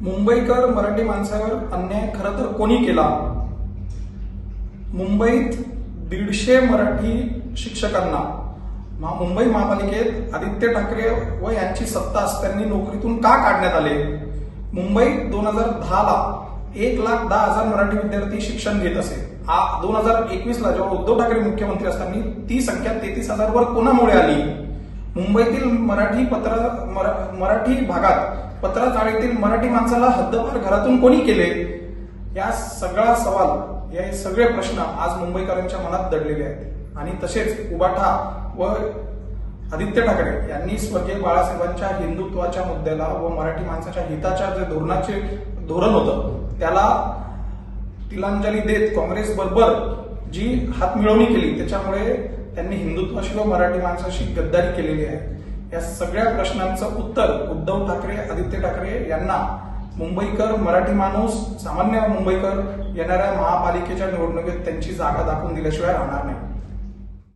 मुंबईकर मराठी माणसावर अन्याय खरं तर कोणी केला? मुंबईत 150 मराठी शिक्षकांना मुंबई महापालिकेत आदित्य ठाकरे व यांची सत्ता असताना नोकरीतून का काढण्यात आले? मुंबईत 2010 ला 1,10,000 मराठी विद्यार्थी शिक्षण घेत असे. 2021 ला जेव्हा उद्धव ठाकरे मुख्यमंत्री असताना ती संख्या 33,000 वर कोणामुळे आली? मुंबईतील मराठी भागात पत्राचाळीतील मराठी माणसाला हद्दपार घरातून कोणी केले? या सगळा सवाल, हे सगळे प्रश्न आज मुंबईकरांच्या मनात दडलेले आहेत. आणि तसेच उबाठा व आदित्य ठाकरे यांनी स्वर्गीय बाळासाहेबांच्या हिंदुत्वाच्या मुद्द्याला व मराठी माणसाच्या हिताच्या जे धोरण होतं त्याला तिलांजली देत काँग्रेस बरोबर जी हातमिळवणी केली त्याच्यामुळे त्यांनी हिंदुत्वाशी व मराठी माणसाशी गद्दारी केलेली आहे. या सगळ्या प्रश्नांचं उत्तर उद्धव ठाकरे, आदित्य ठाकरे यांना मुंबईकर, मराठी माणूस, सामान्य मुंबईकर येणाऱ्या महापालिकेच्या निवडणुकीत त्यांची जागा दाखवून दिल्याशिवाय राहणार नाही.